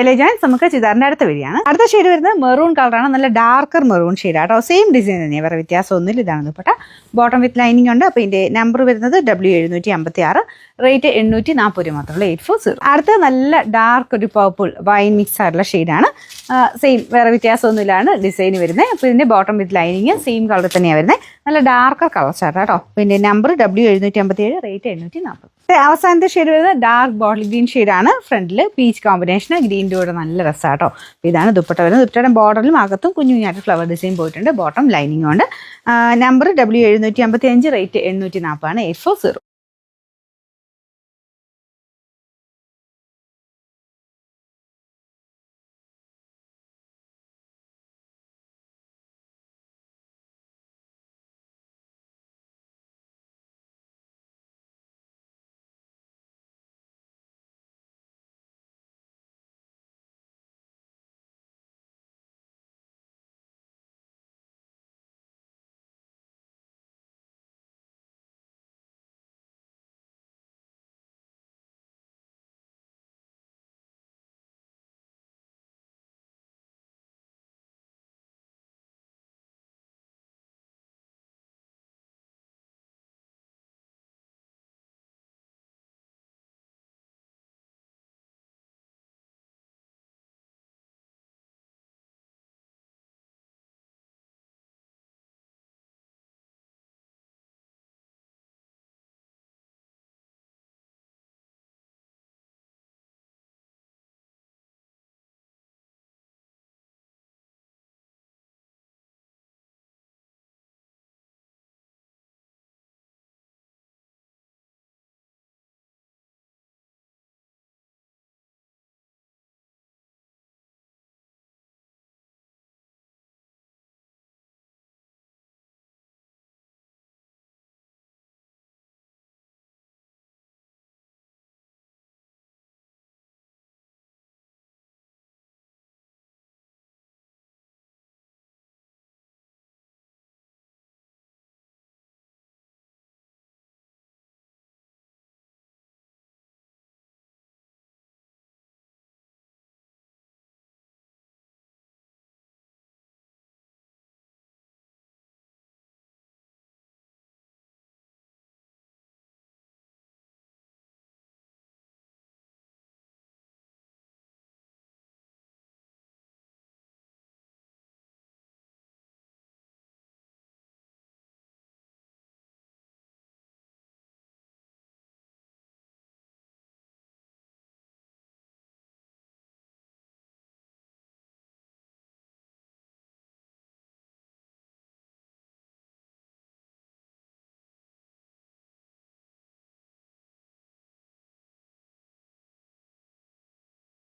Elegance നമുക്ക് ചുരിദാറിന്റെ അടുത്ത വരികയാണ്. അടുത്ത ഷെയ്ഡ് വരുന്നത് മെറൂൺ കളറാണ്. നല്ല ഡാർക്കർ മെറൂൺ ഷെയ്ഡ് ആട്ടോ. സെയിം ഡിസൈൻ തന്നെയാണ്, വേറെ വ്യത്യാസമൊന്നുമില്ല. ഇതാണ് ദുപ്പട്ട. ബോട്ടം വിത്ത് ലൈനിങ് ഉണ്ട്. അപ്പോൾ ഇതിന്റെ നമ്പർ വരുന്നത് W756, റേറ്റ് 840 രൂപ മാത്രമേ, 840. അടുത്ത നല്ല ഡാർക്ക് ഒരു പർപ്പിൾ വൈൻ മിക്സ് ആയിട്ടുള്ള ഷെയ്ഡാണ്. സെയിം, വേറെ വ്യത്യാസമൊന്നുമില്ലാണ് ഡിസൈൻ വരുന്നത്. അപ്പോൾ ഇതിന്റെ bottom with lining same colour തന്നെയാണ് വരുന്നത്. നല്ല ഡാർക്കർ കളർ ചാർട്ട് കേട്ടോ. പിന്നെ നമ്പർ W757, റേറ്റ് 840. അവസാനത്തെ ഷെയ്ഡ് വരുന്നത് ഡാർക്ക് ബോട്ടിൽ ഗ്രീൻ ഷെയ്ഡാണ്. ഫ്രണ്ടിൽ പീച്ച് കോമ്പിനേഷൻ, ഗ്രീൻ്റെ കൂടെ നല്ല രസമാട്ടോ. ഇതാണ് ദുപ്പട്ട വരുന്നത്. ദുപ്പട്ടയുടെ ബോർഡറിലും അകത്തും കുഞ്ഞു കുഞ്ഞായിട്ട് ഫ്ലവർ ഡിസൈൻ പോയിട്ടുണ്ട്. ബോട്ടം ലൈനിങ് ഉണ്ട്. നമ്പർ W755, റേറ്റ് 840 ആണ്, 840.